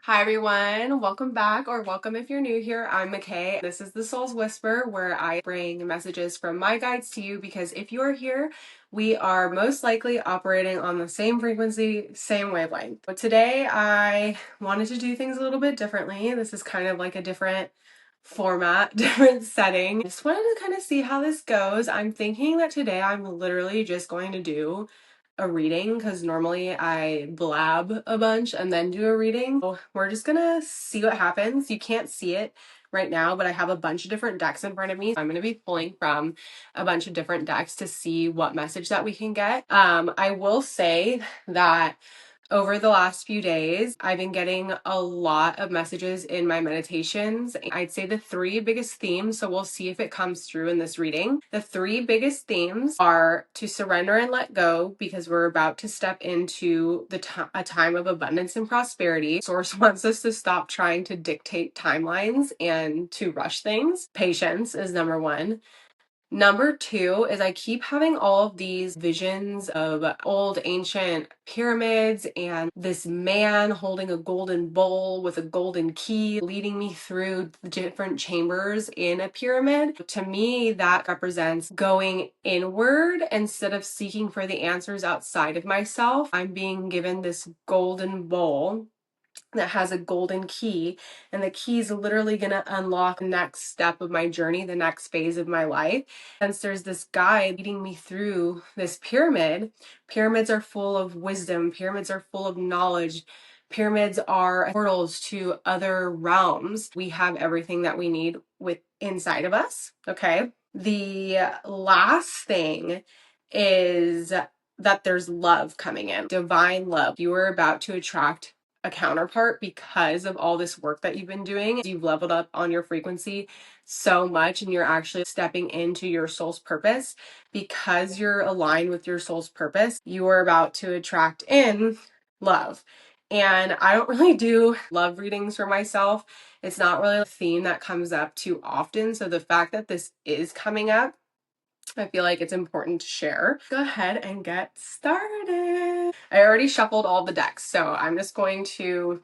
Hi everyone, welcome back, or welcome if you're new here. I'm McKay. This is the Soul's Whisper, where I bring messages from my guides to you, because if you are here, we are most likely operating on the same frequency, same wavelength. But today I wanted to do things a little bit differently. This is kind of like a different format, different setting. Just wanted to kind of see how this goes. I'm thinking that today I'm literally just going to do a reading, because normally I blab a bunch and then do a reading. So we're just gonna see what happens. You can't see it right now, but I have a bunch of different decks in front of me. I'm gonna be pulling from a bunch of different decks to see what message that we can get. I will say that over the last few days, I've been getting a lot of messages in my meditations. I'd say the three biggest themes, so we'll see if it comes through in this reading. The three biggest themes are to surrender and let go, because we're about to step into a time of abundance and prosperity. Source wants us to stop trying to dictate timelines and to rush things. Patience is number one. Number two is I keep having all of these visions of old ancient pyramids and this man holding a golden bowl with a golden key leading me through the different chambers in a pyramid. To me, that represents going inward instead of seeking for the answers outside of myself. I'm being given this golden bowl that has a golden key, and the key is literally going to unlock the next step of my journey, the next phase of my life. Since there's this guide leading me through this pyramid, pyramids are full of wisdom, pyramids are full of knowledge, pyramids are portals to other realms. We have everything that we need inside of us. Okay, the last thing is that there's love coming in, divine love. You are about to attract a counterpart because of all this work that you've been doing. You've leveled up on your frequency so much, and you're actually stepping into your soul's purpose. Because you're aligned with your soul's purpose, you are about to attract in love. And I don't really do love readings for myself. It's not really a theme that comes up too often. So the fact that this is coming up, I feel like it's important to share. Go ahead and get started. I already shuffled all the decks, so I'm just going to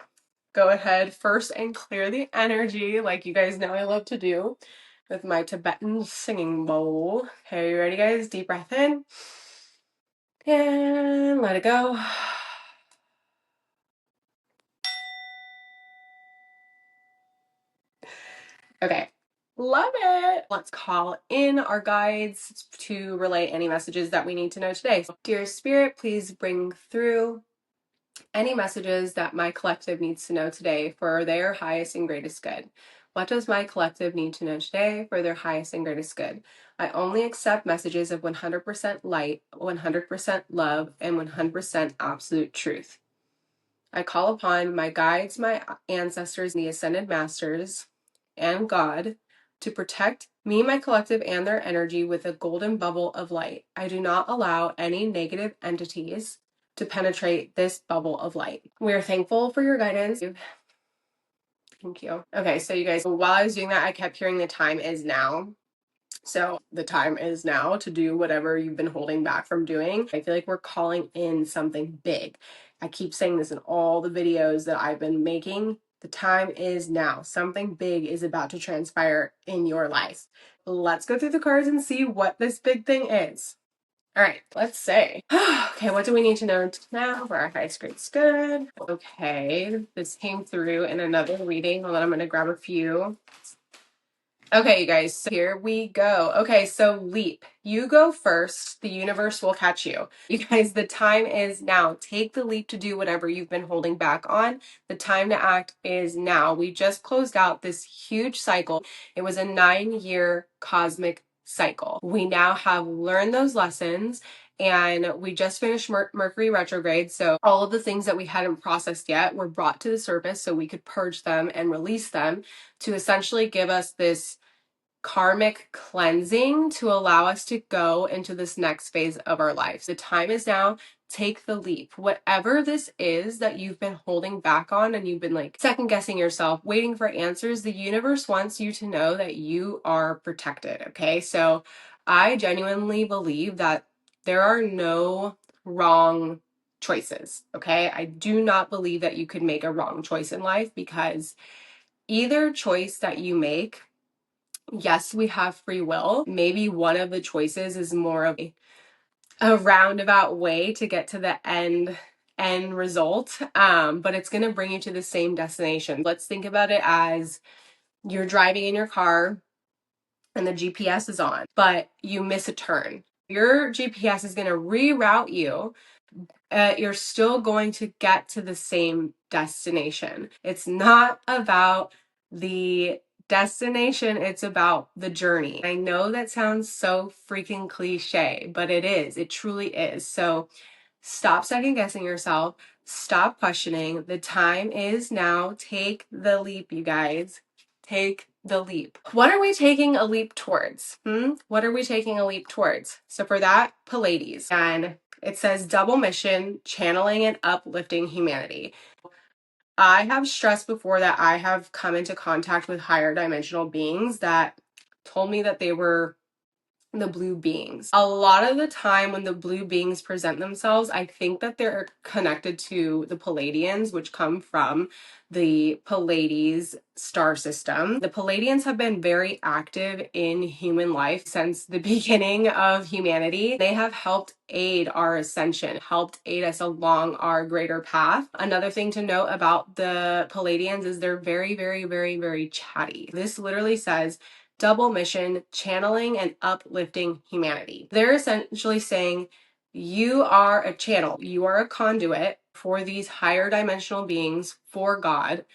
go ahead first and clear the energy, like you guys know I love to do with my Tibetan singing bowl. Okay, you ready, guys? Deep breath in and let it go. Okay. Love it. Let's call in our guides to relay any messages that we need to know today. So, dear Spirit, please bring through any messages that my collective needs to know today for their highest and greatest good. What does my collective need to know today for their highest and greatest good? I only accept messages of 100% light, 100% love, and 100% absolute truth. I call upon my guides, my ancestors, the ascended masters, and God to protect me, my collective, and their energy with a golden bubble of light. I do not allow any negative entities to penetrate this bubble of light. We are thankful for your guidance. Thank you. Okay, so you guys, while I was doing that, I kept hearing the time is now. So the time is now to do whatever you've been holding back from doing. I feel like we're calling in something big. I keep saying this in all the videos that I've been making. The time is now. Something big is about to transpire in your life. Let's go through the cards and see what this big thing is. All right, let's say. Okay, what do we need to know now for our highest greatest good? Okay, this came through in another reading. Hold on, I'm going to grab a few. Okay, you guys, so here we go. Okay, so leap. You go first. The universe will catch you. You guys, the time is now. Take the leap to do whatever you've been holding back on. The time to act is now. We just closed out this huge cycle. It was a 9-year cosmic cycle. We now have learned those lessons, and we just finished Mercury retrograde. So all of the things that we hadn't processed yet were brought to the surface so we could purge them and release them to essentially give us this karmic cleansing to allow us to go into this next phase of our lives. The time is now. Take the leap. Whatever this is that you've been holding back on and you've been like second guessing yourself, waiting for answers, the universe wants you to know that you are protected. Okay, so I genuinely believe that there are no wrong choices, okay? I do not believe that you could make a wrong choice in life, because either choice that you make, yes, we have free will. Maybe one of the choices is more of a roundabout way to get to the end result, but it's going to bring you to the same destination. Let's think about it as you're driving in your car and the GPS is on, but you miss a turn. Your GPS is going to reroute you. You're still going to get to the same destination. It's not about the destination, it's about the journey. I know that sounds so freaking cliche, but it is. It truly is. So stop second guessing yourself. Stop questioning. The time is now. Take the leap, you guys. Take the leap. What are we taking a leap towards? What are we taking a leap towards? So for that, Pleiades. And it says double mission, channeling and uplifting humanity. I have stressed before that I have come into contact with higher dimensional beings that told me that they were the blue beings. A lot of the time when the blue beings present themselves, I think that they're connected to the Palladians, which come from the Pleiades star system. The Palladians have been very active in human life since the beginning of humanity. They have helped aid our ascension, helped aid us along our greater path. Another thing to note about the Palladians is they're very, very, very, very chatty. This literally says double mission, channeling and uplifting humanity. They're essentially saying you are a channel, you are a conduit for these higher dimensional beings, for God,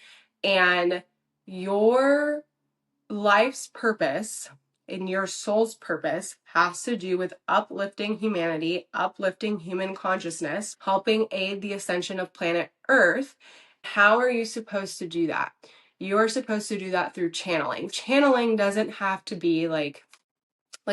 and your life's purpose and your soul's purpose has to do with uplifting humanity, uplifting human consciousness, helping aid the ascension of planet Earth. How are you supposed to do that? You're supposed to do that through channeling. Channeling doesn't have to be like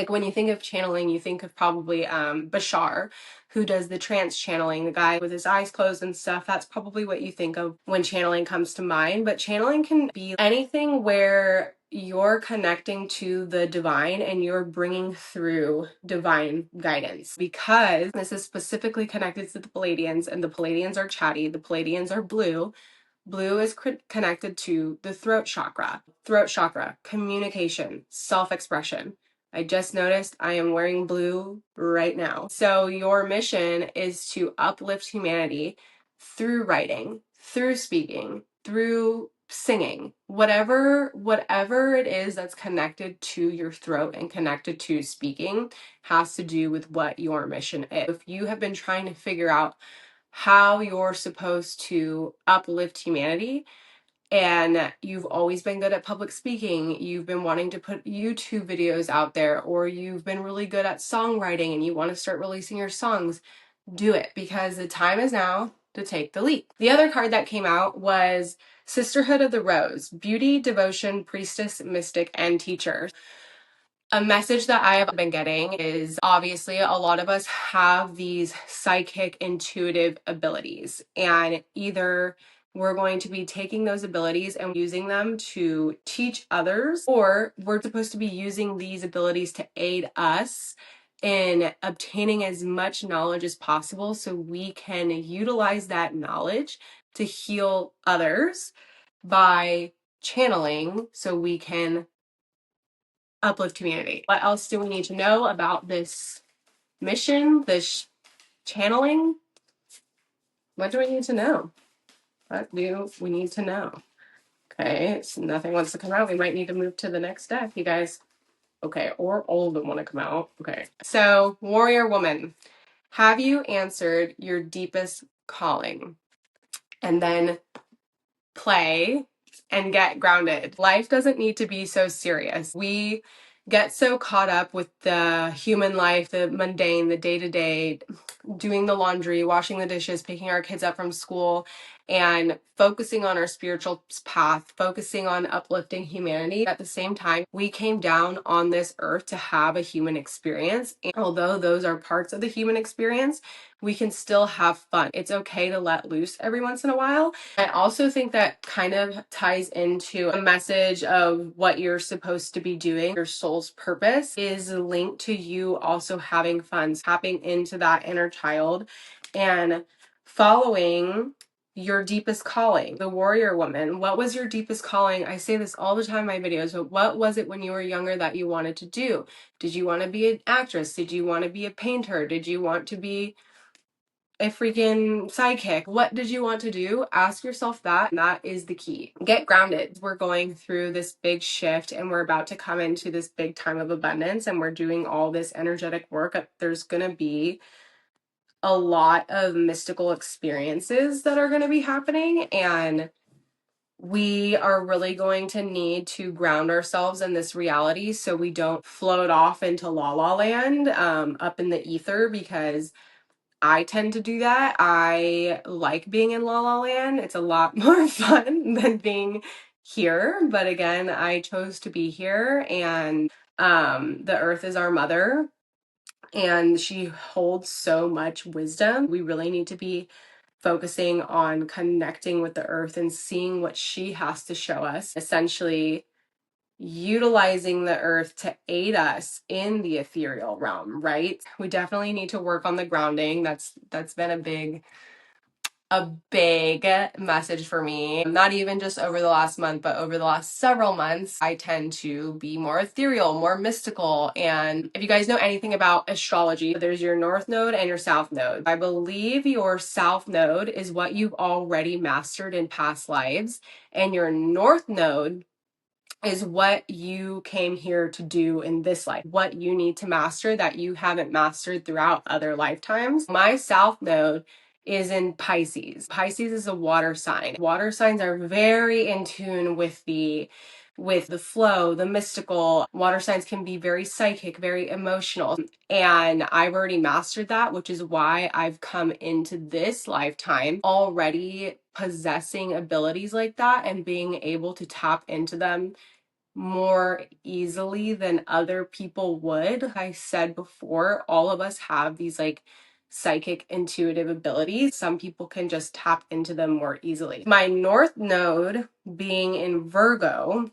when you think of channeling, you think of probably Bashar, who does the trance channeling, the guy with his eyes closed and stuff. That's probably what you think of when channeling comes to mind. But channeling can be anything where you're connecting to the divine and you're bringing through divine guidance, because this is specifically connected to the Palladians, and the Palladians are chatty, the Palladians are blue. Blue is connected to the throat chakra. Throat chakra, communication, self-expression. I just noticed I am wearing blue right now. So your mission is to uplift humanity through writing, through speaking, through singing, whatever it is that's connected to your throat and connected to speaking has to do with what your mission is. If you have been trying to figure out how you're supposed to uplift humanity, and you've always been good at public speaking, you've been wanting to put YouTube videos out there, or you've been really good at songwriting and you want to start releasing your songs, do it, because the time is now to take the leap. The other card that came out was Sisterhood of the Rose, beauty, devotion, priestess, mystic, and teacher. A message that I have been getting is, obviously a lot of us have these psychic intuitive abilities, and either we're going to be taking those abilities and using them to teach others, or we're supposed to be using these abilities to aid us in obtaining as much knowledge as possible so we can utilize that knowledge to heal others by channeling, so we can uplift community. What else do we need to know about this mission, this channeling? What do we need to know? What do we need to know? Okay, so nothing wants to come out. We might need to move to the next deck, you guys. Okay, or all of them want to come out. Okay, so warrior woman, have you answered your deepest calling? And then play and get grounded. Life doesn't need to be so serious. We get so caught up with the human life, the mundane, the day-to-day, doing the laundry, washing the dishes, picking our kids up from school, and focusing on our spiritual path, focusing on uplifting humanity. At the same time, we came down on this earth to have a human experience. And although those are parts of the human experience, we can still have fun. It's okay to let loose every once in a while. I also think that kind of ties into a message of what you're supposed to be doing. Your soul's purpose is linked to you also having fun, tapping into that inner child and following your deepest calling. The warrior woman, what was your deepest calling? I say this all the time in my videos, but what was it when you were younger that you wanted to do? Did you want to be an actress? Did you want to be a painter? Did you want to be a freaking sidekick? What did you want to do? Ask yourself that. That is the key. Get grounded. We're going through this big shift and we're about to come into this big time of abundance, and we're doing all this energetic work. There's going to be a lot of mystical experiences that are going to be happening, and we are really going to need to ground ourselves in this reality so we don't float off into la la land, up in the ether, because I tend to do that. I like being in La La Land. It's a lot more fun than being here. But again, I chose to be here, and the earth is our mother and she holds so much wisdom. We really need to be focusing on connecting with the earth and seeing what she has to show us. Essentially, utilizing the earth to aid us in the ethereal realm, right? We definitely need to work on the grounding. That's been a big message for me. Not even just over the last month, but over the last several months, I tend to be more ethereal, more mystical. And if you guys know anything about astrology, there's your north node and your south node. I believe your south node is what you've already mastered in past lives, and your north node is what you came here to do in this life, what you need to master that you haven't mastered throughout other lifetimes. My south node is in Pisces. Pisces is a water sign. Water signs are very in tune with the flow, the mystical. Water signs can be very psychic, very emotional. And I've already mastered that, which is why I've come into this lifetime already possessing abilities like that and being able to tap into them more easily than other people would. I said before, all of us have these like psychic intuitive abilities. Some people can just tap into them more easily. My north node being in Virgo,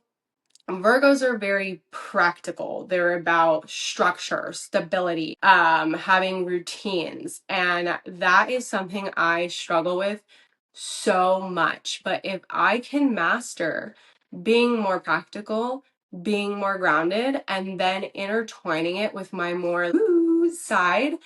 Virgos are very practical. They're about structure, stability, having routines. And that is something I struggle with so much. But if I can master being more practical, being more grounded, and then intertwining it with my more side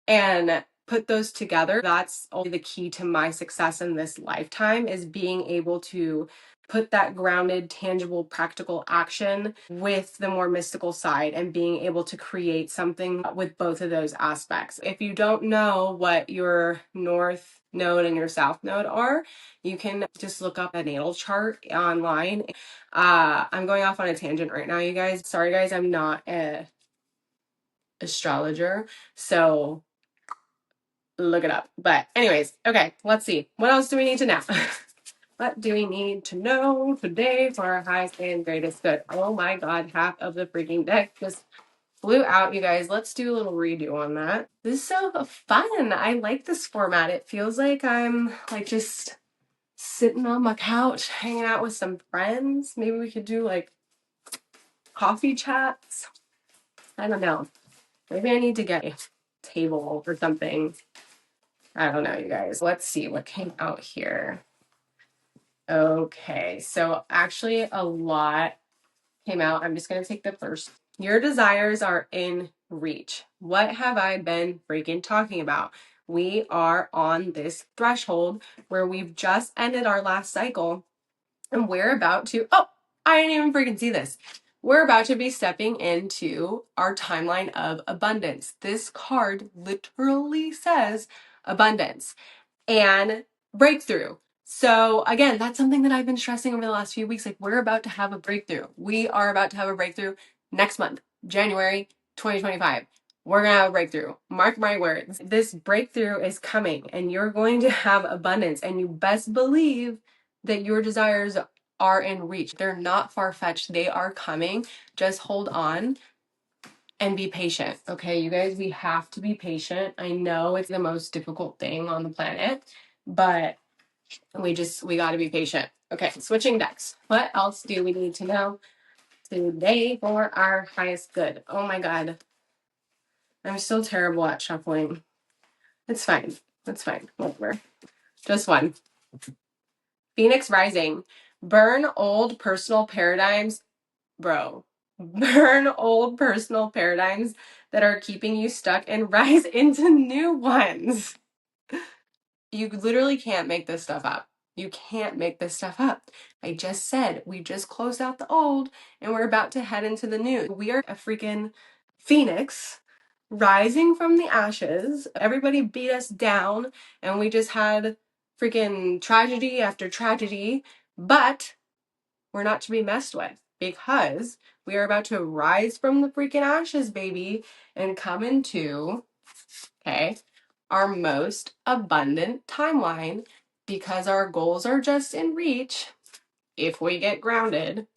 and put those together, that's only the key to my success in this lifetime, is being able to put that grounded, tangible, practical action with the more mystical side and being able to create something with both of those aspects. If you don't know what your north node and your south node are, you can just look up a natal chart online. I'm going off on a tangent right now, you guys. Sorry guys, I'm not a astrologer, so look it up. But anyways, okay, let's see. What else do we need to know? What do we need to know today for our highest and greatest good? Oh my God, half of the freaking deck just flew out, you guys. Let's do a little redo on that. This is so fun. I like this format. It feels like I'm like just sitting on my couch, hanging out with some friends. Maybe we could do like coffee chats. I don't know. Maybe I need to get a table or something. I don't know, you guys. Let's see what came out here. Okay, so actually a lot came out. I'm just going to take the first. Your desires are in reach. What have I been freaking talking about? We are on this threshold where we've just ended our last cycle and we're about to, oh, I didn't even freaking see this. We're about to be stepping into our timeline of abundance. This card literally says abundance and breakthrough. So again, that's something that I've been stressing over the last few weeks. Like, we're about to have a breakthrough. We are about to have a breakthrough next month, January 2025. We're going to have a breakthrough. Mark my words. This breakthrough is coming and you're going to have abundance, and you best believe that your desires are in reach. They're not far-fetched. They are coming. Just hold on and be patient. Okay, you guys, we have to be patient. I know it's the most difficult thing on the planet, but we got to be patient. Okay, switching decks. What else do we need to know today for our highest good? Oh my God. I'm so terrible at shuffling. It's fine. It's fine. Whatever. Just one. Phoenix rising. Burn old personal paradigms, bro. Burn old personal paradigms that are keeping you stuck and rise into new ones. You literally can't make this stuff up. You can't make this stuff up. I just said we just closed out the old and we're about to head into the new. We are a freaking phoenix rising from the ashes. Everybody beat us down and we just had freaking tragedy after tragedy, but we're not to be messed with because we are about to rise from the freaking ashes, baby, and come into, okay, our most abundant timeline because our goals are just in reach if we get grounded,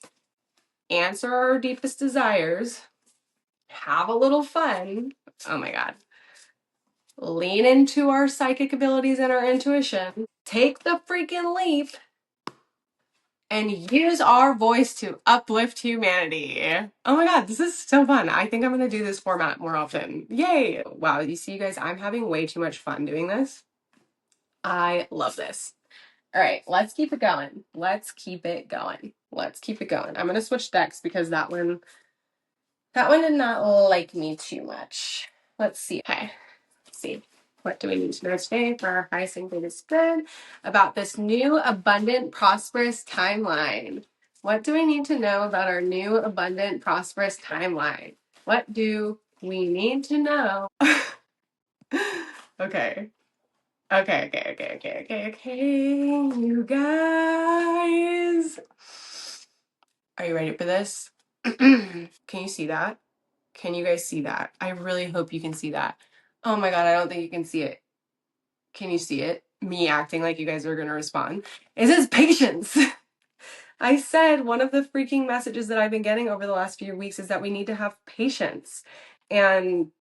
answer our deepest desires, have a little fun. Oh my God. Lean into our psychic abilities and our intuition, take the freaking leap, and use our voice to uplift humanity. Oh my God, this is so fun. I think I'm going to do this format more often. Yay. Wow, you see, you guys, I'm having way too much fun doing this. I love this. All right, let's keep it going. Let's keep it going. Let's keep it going. I'm going to switch decks because that one did not like me too much. Let's see. Okay, let's see. What do we need to know today for our highest and greatest good about this new, abundant, prosperous timeline? What do we need to know about our new, abundant, prosperous timeline? What do we need to know? Okay. Okay, you guys. Are you ready for this? Can you see that? Can you guys see that? I really hope you can see that. Oh my God, I don't think you can see it. Can you see it? Me acting like you guys are going to respond. It says patience. I said one of the freaking messages that I've been getting over the last few weeks is that we need to have patience. And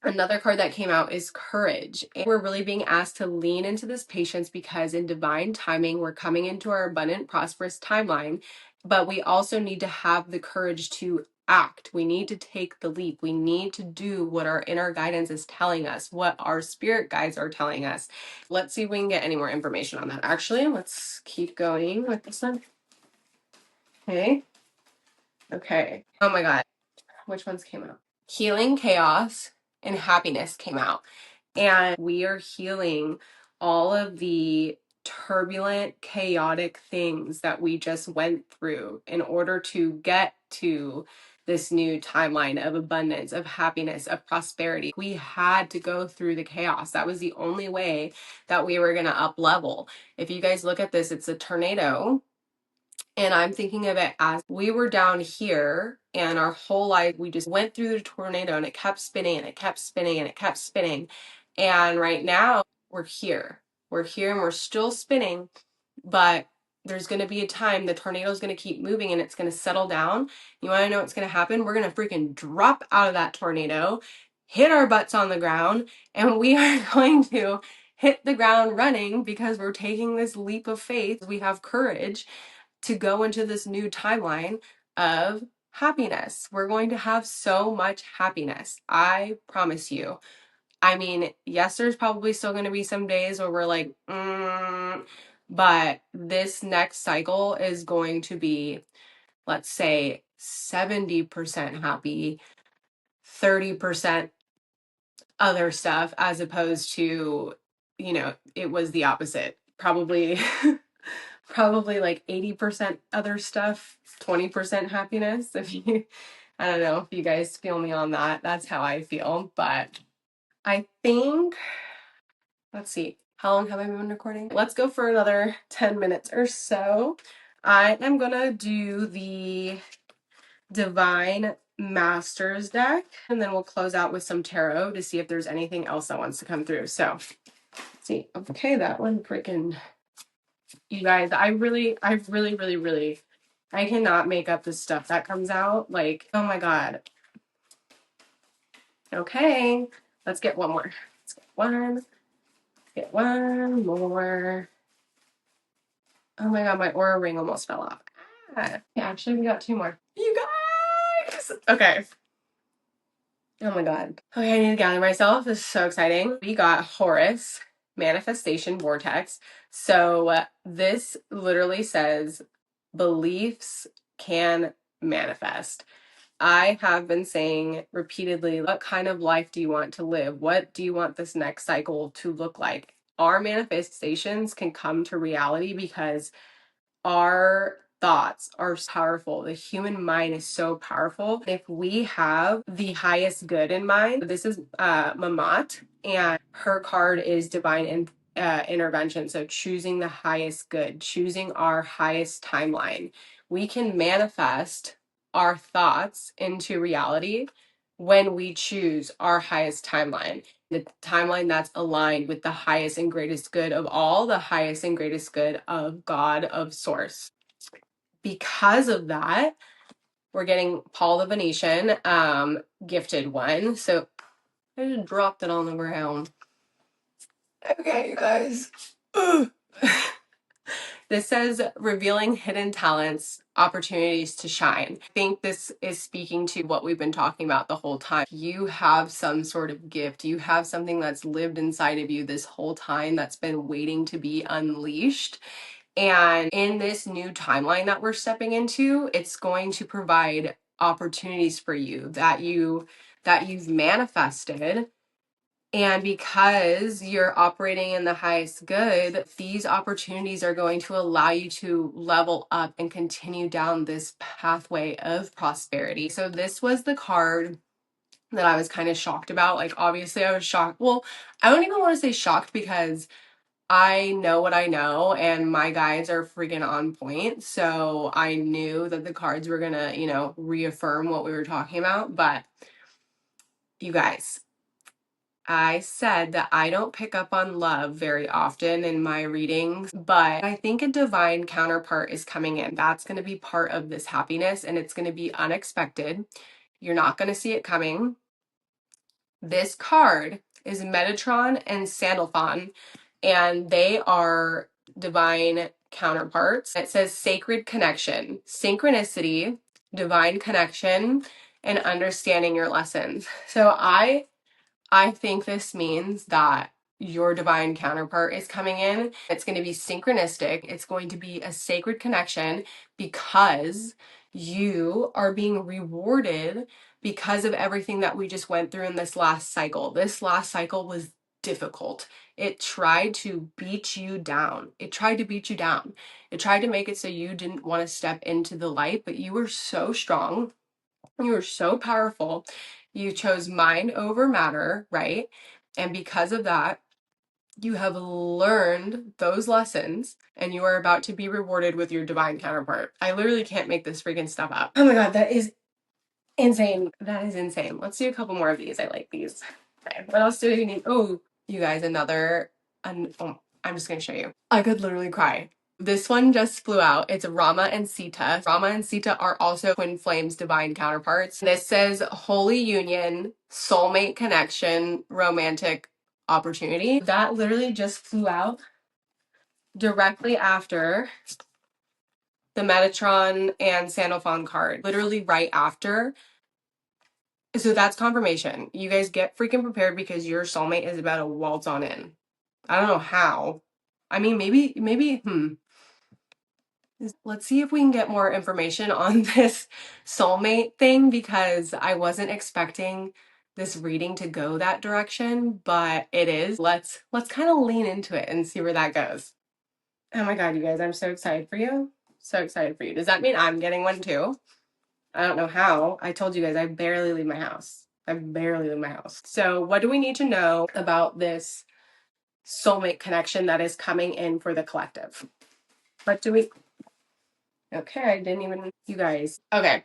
another card that came out is courage. And we're really being asked to lean into this patience because in divine timing, we're coming into our abundant, prosperous timeline. But we also need to have the courage to act. We need to take the leap. We need to do what our inner guidance is telling us, what our spirit guides are telling us. Let's see if we can get any more information on that. Actually, let's keep going with this one. Okay. Okay. Oh my God. Which ones came out? Healing, chaos, and happiness came out. And we are healing all of the turbulent, chaotic things that we just went through in order to get to this new timeline of abundance, of happiness, of prosperity. We had to go through the chaos. That was the only way that we were going to up level. If you guys look at this, it's a tornado. And I'm thinking of it as we were down here and our whole life, we just went through the tornado and it kept spinning and it kept spinning and it kept spinning. And right now we're here. We're here and we're still spinning, but there's going to be a time the tornado is going to keep moving and it's going to settle down. You want to know what's going to happen? We're going to freaking drop out of that tornado, hit our butts on the ground, and we are going to hit the ground running because we're taking this leap of faith. We have courage to go into this new timeline of happiness. We're going to have so much happiness. I promise you. I mean, yes, there's probably still going to be some days where we're like, but this next cycle is going to be, let's say, 70% happy, 30% other stuff, as opposed to, it was the opposite. Probably like 80% other stuff, 20% happiness. I don't know if you guys feel me on that. That's how I feel. But I think, let's see, how long have I been recording? Let's go for another 10 minutes or so. I am going to do the Divine Masters deck, and then we'll close out with some tarot to see if there's anything else that wants to come through. So, let's see. Okay, that one freaking... You guys, I cannot make up the stuff that comes out. Like, oh my God. Okay, let's get one more. Let's get one more. Oh my God, my aura ring almost fell off. Yeah, actually, we got two more. You guys! Okay. Oh my God. Okay, I need to gather myself. This is so exciting. We got Horus manifestation vortex. So this literally says beliefs can manifest. I have been saying repeatedly, what kind of life do you want to live? What do you want this next cycle to look like? Our manifestations can come to reality because our thoughts are powerful. The human mind is so powerful. If we have the highest good in mind, this is Mamat, and her card is intervention. So choosing the highest good, choosing our highest timeline. We can manifest our thoughts into reality when we choose our highest timeline, the timeline that's aligned with the highest and greatest good of all, the highest and greatest good of God, of Source. Because of that, we're getting Paul the Venetian, gifted one. So I just dropped it on the ground. Okay, you guys. This says revealing hidden talents, opportunities to shine. I think this is speaking to what we've been talking about the whole time. You have some sort of gift. You have something that's lived inside of you this whole time that's been waiting to be unleashed. And in this new timeline that we're stepping into, it's going to provide opportunities for you that you've manifested. And because you're operating in the highest good, these opportunities are going to allow you to level up and continue down this pathway of prosperity. So this was the card that I was kind of shocked about. Like, obviously I was shocked. Well, I don't even want to say shocked because I know what I know and my guides are freaking on point. So I knew that the cards were going to, reaffirm what we were talking about. But you guys, I said that I don't pick up on love very often in my readings, but I think a divine counterpart is coming in. That's going to be part of this happiness, and it's going to be unexpected. You're not going to see it coming. This card is Metatron and Sandalphon, and they are divine counterparts. It says sacred connection, synchronicity, divine connection, and understanding your lessons. So I think this means that your divine counterpart is coming in. It's going to be synchronistic. It's going to be a sacred connection because you are being rewarded because of everything that we just went through in this last cycle. This last cycle was difficult. It tried to beat you down. It tried to beat you down. It tried to make it so you didn't want to step into the light, but you were so strong. You were so powerful. You chose mind over matter, right? And because of that, you have learned those lessons and you are about to be rewarded with your divine counterpart. I literally can't make this freaking stuff up. Oh my God, that is insane. That is insane. Let's do a couple more of these. I like these. Okay, what else do you need? Oh, you guys, I'm just gonna show you. I could literally cry. This one just flew out. It's Rama and Sita. Rama and Sita are also twin flames, divine counterparts. This says holy union, soulmate connection, romantic opportunity. That literally just flew out directly after the Metatron and Sandalphon card. Literally right after. So that's confirmation. You guys get freaking prepared because your soulmate is about to waltz on in. I don't know how. I mean, maybe, let's see if we can get more information on this soulmate thing because I wasn't expecting this reading to go that direction, but it is. Let's kind of lean into it and see where that goes. Oh my God, you guys, I'm so excited for you. So excited for you. Does that mean I'm getting one too? I don't know how. I told you guys I barely leave my house. I barely leave my house. So what do we need to know about this soulmate connection that is coming in for the collective? What do we... Okay, I didn't even... You guys. Okay.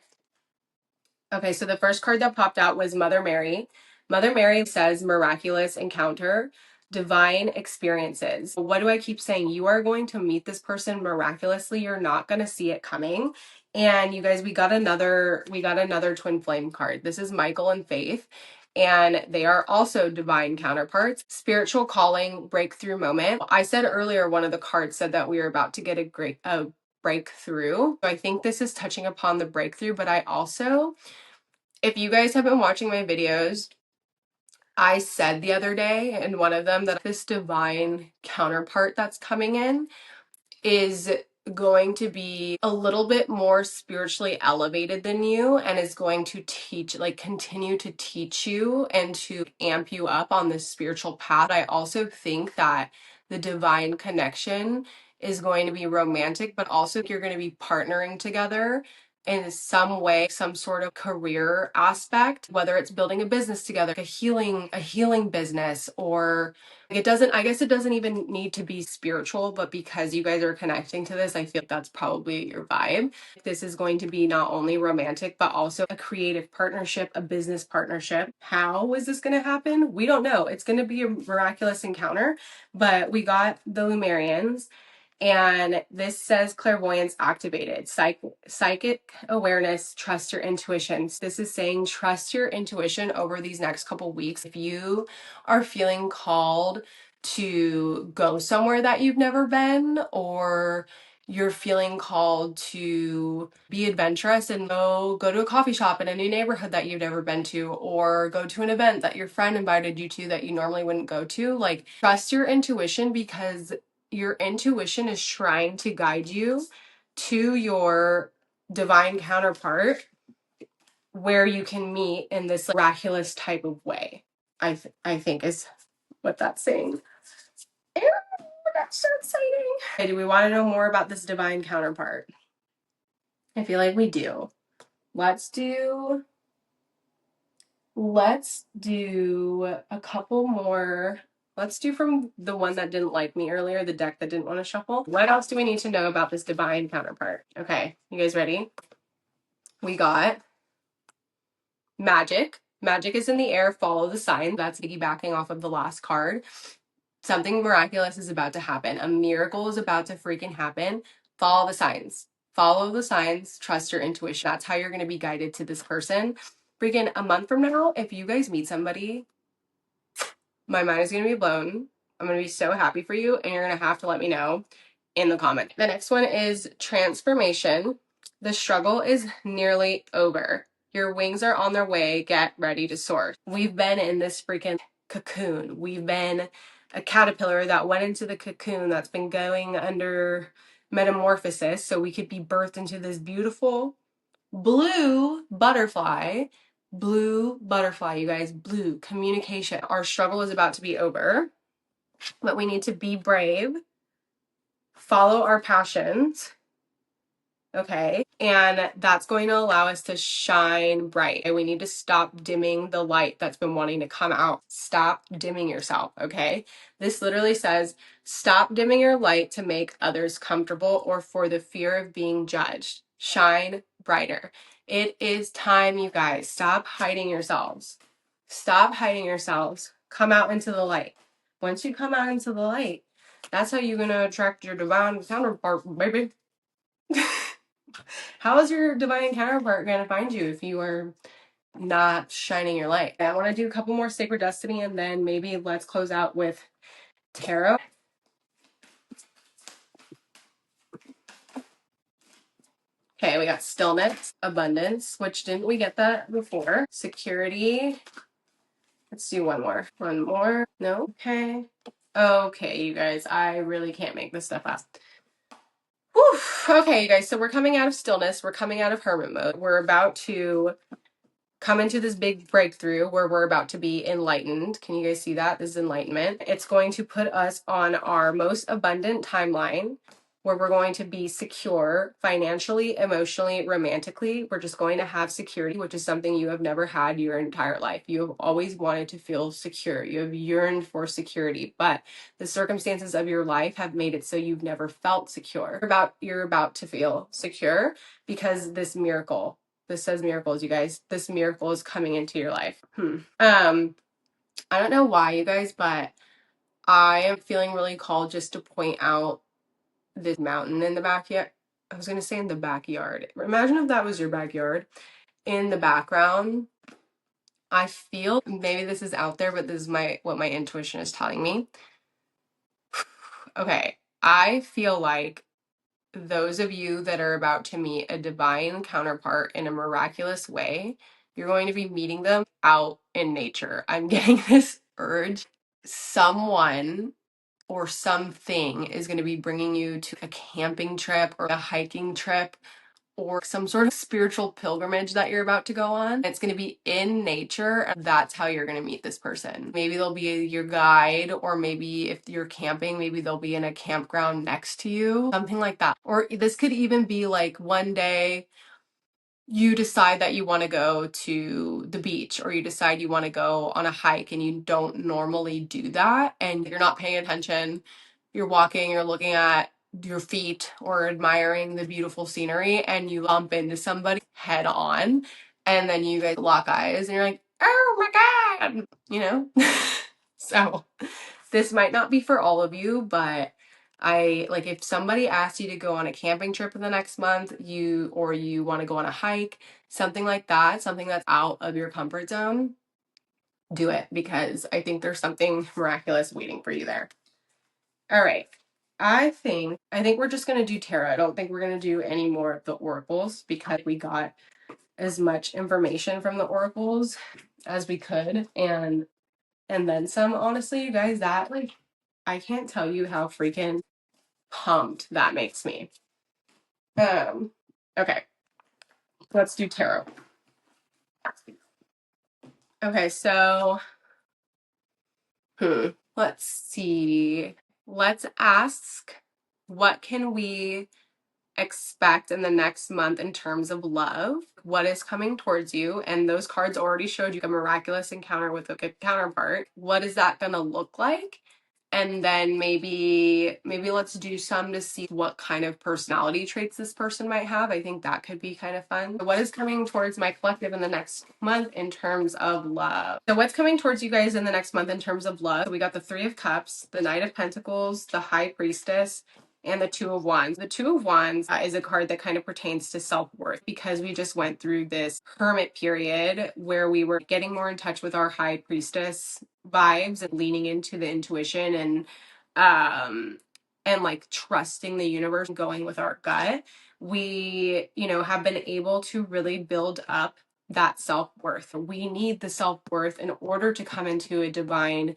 Okay, so the first card that popped out was Mother Mary. Mother Mary says miraculous encounter, divine experiences. What do I keep saying? You are going to meet this person miraculously. You're not going to see it coming. And you guys, we got another twin flame card. This is Michael and Faith. And they are also divine counterparts. Spiritual calling, breakthrough moment. I said earlier, one of the cards said that we were about to get a breakthrough. I think this is touching upon the breakthrough, but I also, if you guys have been watching my videos, I said the other day in one of them that this divine counterpart that's coming in is going to be a little bit more spiritually elevated than you and is going to teach, like continue to teach you and to amp you up on this spiritual path. I also think that the divine connection is going to be romantic, but also you're going to be partnering together in some way, some sort of career aspect, whether it's building a business together, a healing business, or it doesn't, I guess it doesn't even need to be spiritual, but because you guys are connecting to this, I feel like that's probably your vibe. This is going to be not only romantic, but also a creative partnership, a business partnership. How is this going to happen? We don't know. It's going to be a miraculous encounter, but we got the Lumerians. And this says clairvoyance activated, psychic awareness, trust your intuition. So this is saying trust your intuition over these next couple weeks. If you are feeling called to go somewhere that you've never been, or you're feeling called to be adventurous and go to a coffee shop in a new neighborhood that you've never been to, or go to an event that your friend invited you to that you normally wouldn't go to, like trust your intuition, because your intuition is trying to guide you to your divine counterpart where you can meet in this miraculous type of way. I think is what that's saying. Ew, that's so exciting. Okay, do we want to know more about this divine counterpart? I feel like we do. Let's do a couple more. Let's do from the one that didn't like me earlier, the deck that didn't want to shuffle. What else do we need to know about this divine counterpart? Okay, you guys ready? We got magic. Magic is in the air, follow the sign. That's piggybacking off of the last card. Something miraculous is about to happen. A miracle is about to freaking happen. Follow the signs. Follow the signs. Trust your intuition. That's how you're going to be guided to this person. Freaking a month from now, if you guys meet somebody, my mind is going to be blown. I'm going to be so happy for you, and you're going to have to let me know in the comment. The next one is transformation. The struggle is nearly over. Your wings are on their way. Get ready to soar. We've been in this freaking cocoon. We've been a caterpillar that went into the cocoon that's been going under metamorphosis so we could be birthed into this beautiful blue butterfly. Blue butterfly, you guys. Blue communication. Our struggle is about to be over, but we need to be brave, follow our passions, okay? And that's going to allow us to shine bright. And we need to stop dimming the light that's been wanting to come out. Stop dimming yourself, okay? This literally says, stop dimming your light to make others comfortable or for the fear of being judged. Shine brighter. It is time, you guys. Stop hiding yourselves. Stop hiding yourselves. Come out into the light. Once you come out into the light, that's how you're going to attract your divine counterpart, baby. How is your divine counterpart going to find you if you are not shining your light? I want to do a couple more Sacred Destiny, and then maybe let's close out with tarot. Okay, we got stillness, abundance, which didn't we get that before? Security. Let's do one more. One more. No? Okay. Okay, you guys, I really can't make this stuff up. Whew. Okay, you guys, so we're coming out of stillness. We're coming out of hermit mode. We're about to come into this big breakthrough where we're about to be enlightened. Can you guys see that? This is enlightenment. It's going to put us on our most abundant timeline where we're going to be secure financially, emotionally, romantically. We're just going to have security, which is something you have never had your entire life. You have always wanted to feel secure. You have yearned for security, but the circumstances of your life have made it so you've never felt secure. You're about to feel secure because this says miracles, you guys. This miracle is coming into your life. I don't know why, you guys, but I am feeling really called just to point out this mountain in the backyard. I was going to say in the backyard. Imagine if that was your backyard. In the background, I feel, maybe this is out there, but this is what my intuition is telling me. Okay, I feel like those of you that are about to meet a divine counterpart in a miraculous way, You're going to be meeting them out in nature. I'm getting this urge. Someone or something is going to be bringing you to a camping trip or a hiking trip or some sort of spiritual pilgrimage that you're about to go on. It's going to be in nature, and that's how you're going to meet this person. Maybe they'll be your guide, or maybe if you're camping, maybe they'll be in a campground next to you, something like that. Or this could even be like one day you decide that you want to go to the beach, or you decide you want to go on a hike and you don't normally do that and you're not paying attention. You're walking, you're looking at your feet or admiring the beautiful scenery, and you bump into somebody head on, and then you guys lock eyes and you're like, oh my God, you know? So this might not be for all of you, but I like if somebody asks you to go on a camping trip in the next month, you want to go on a hike, something like that, something that's out of your comfort zone, do it, because I think there's something miraculous waiting for you there. All right. I think we're just going to do tarot. I don't think we're going to do any more of the oracles because we got as much information from the oracles as we could, and then some. Honestly, you guys, that like I can't tell you how freaking pumped that makes me. Okay, let's do tarot. Okay, so let's see. Let's ask, what can we expect in the next month in terms of love? What is coming towards you? And those cards already showed you a miraculous encounter with a counterpart. What is that going to look like? And then maybe let's do some to see what kind of personality traits this person might have. I think that could be kind of fun. What is coming towards my collective in the next month in terms of love? So what's coming towards you guys in the next month in terms of love? So we got the Three of Cups, the Knight of Pentacles, the High Priestess, and the Two of Wands. The Two of Wands is a card that kind of pertains to self-worth, because we just went through this hermit period where we were getting more in touch with our High Priestess vibes and leaning into the intuition and like trusting the universe and going with our gut. We, have been able to really build up that self-worth. We need the self-worth in order to come into a divine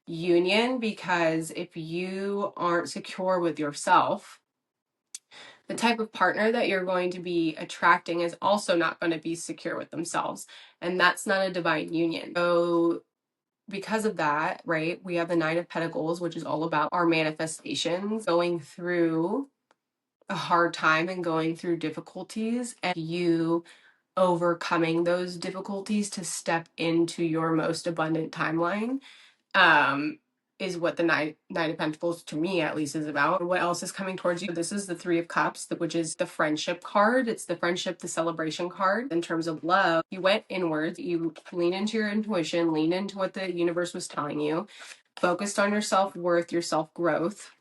union, because if you aren't secure with yourself, the type of partner that you're going to be attracting is also not going to be secure with themselves, and that's not a divine union. So because of that, right, we have the Nine of Pentacles, which is all about our manifestations, going through a hard time and going through difficulties, and you overcoming those difficulties to step into your most abundant timeline, is what the Nine of Pentacles, to me at least, is about. What else is coming towards you? This is the Three of Cups, which is the friendship card. It's the friendship, the celebration card. In terms of love, you went inwards. You lean into your intuition, lean into what the universe was telling you, focused on your self-worth, your self-growth.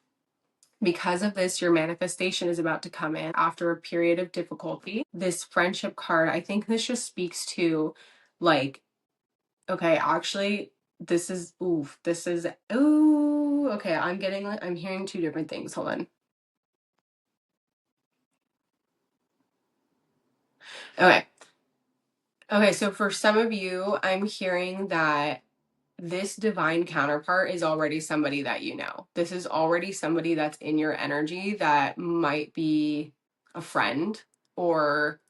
Because of this, your manifestation is about to come in after a period of difficulty. This friendship card, I think this just speaks to, like, okay, actually, okay, I'm hearing two different things. Hold on. Okay. Okay, so for some of you, I'm hearing that this divine counterpart is already somebody that you know. This is already somebody that's in your energy that might be a friend, or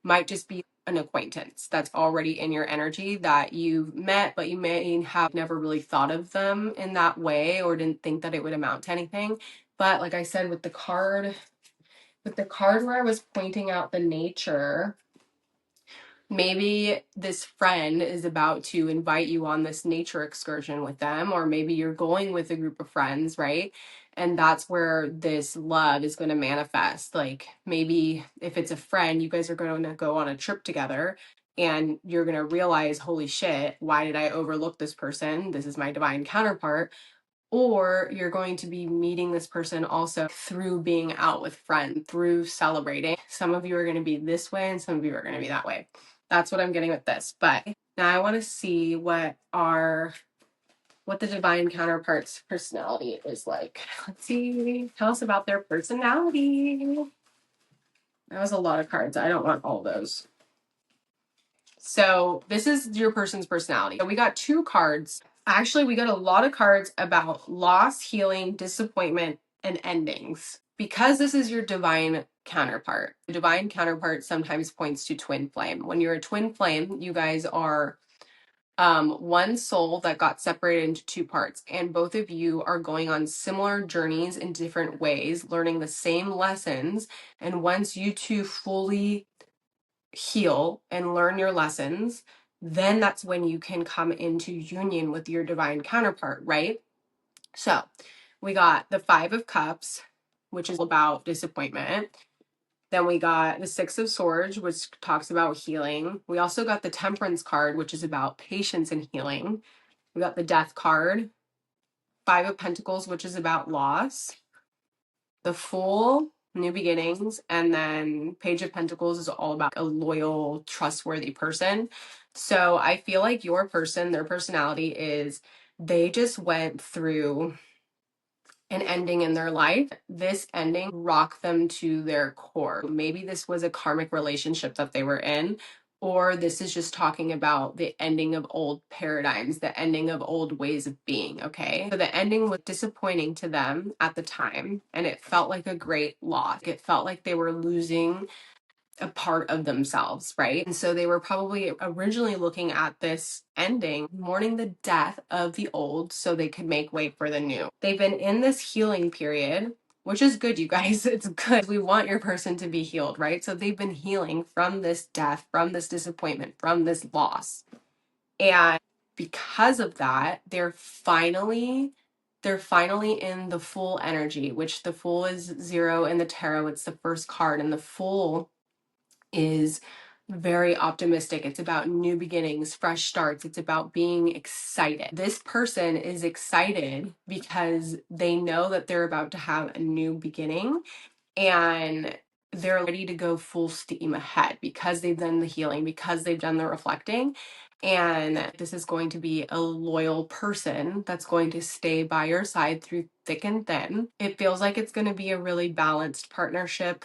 might just be an acquaintance that's already in your energy that you've met, but you may have never really thought of them in that way or didn't think that it would amount to anything. But like I said, with the card where I was pointing out the nature, maybe this friend is about to invite you on this nature excursion with them, or maybe you're going with a group of friends, right? And that's where this love is going to manifest. Like, maybe if it's a friend, you guys are going to go on a trip together, and you're going to realize, holy shit, why did I overlook this person? This is my divine counterpart. Or you're going to be meeting this person also through being out with friends, through celebrating. Some of you are going to be this way and some of you are going to be that way. That's what I'm getting with this. But now I want to see what the divine counterpart's personality is like. Let's see. Tell us about their personality. That was a lot of cards. I don't want all those. So this is your person's personality. So we got 2 cards. Actually, we got a lot of cards about loss, healing, disappointment, and endings. Because this is your divine counterpart. The divine counterpart sometimes points to twin flame. When you're a twin flame, you guys are one soul that got separated into 2 parts, and both of you are going on similar journeys in different ways, learning the same lessons. And once you two fully heal and learn your lessons, then that's when you can come into union with your divine counterpart, right? So we got the 5 of Cups, which is about disappointment. Then we got the 6 of Swords, which talks about healing. We also got the Temperance card, which is about patience and healing. We got the Death card, 5 of Pentacles, which is about loss. The Fool, new beginnings, and then Page of Pentacles is all about a loyal, trustworthy person. So I feel like your person, their personality is they just went through an ending in their life. This ending rocked them to their core. Maybe this was a karmic relationship that they were in, or this is just talking about the ending of old paradigms, the ending of old ways of being, okay? So the ending was disappointing to them at the time, and it felt like a great loss. It felt like they were losing a part of themselves, right? And so they were probably originally looking at this ending, mourning the death of the old so they could make way for the new. They've been in this healing period, which is good, you guys. It's good. We want your person to be healed, right? So they've been healing from this death, from this disappointment, from this loss. And because of that, they're finally in the Fool energy, which the Fool is 0 in the tarot. It's the first card, and the Fool is very optimistic. It's about new beginnings, fresh starts. It's about being excited. This person is excited because they know that they're about to have a new beginning, and they're ready to go full steam ahead because they've done the healing, because they've done the reflecting. And this is going to be a loyal person that's going to stay by your side through thick and thin. It feels like it's going to be a really balanced partnership,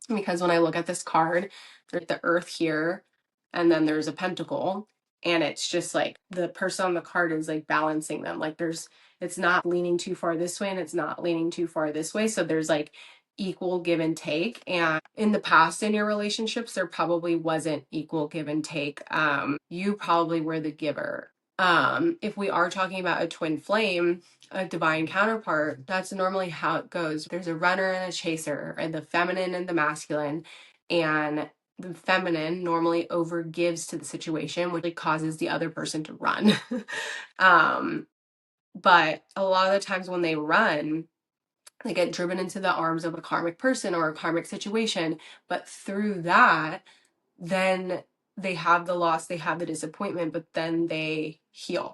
because when I look at this card, there's the Earth here, and then there's a pentacle, and it's just like the person on the card is like balancing them. Like it's not leaning too far this way and it's not leaning too far this way. So there's like equal give and take. And in the past in your relationships, there probably wasn't equal give and take. You probably were the giver. If we are talking about a twin flame, a divine counterpart, that's normally how it goes. There's a runner and a chaser, and the feminine and the masculine, and the feminine normally overgives to the situation, which causes the other person to run. But a lot of the times when they run, they get driven into the arms of a karmic person or a karmic situation, but through that, then they have the loss, they have the disappointment, but then they heal.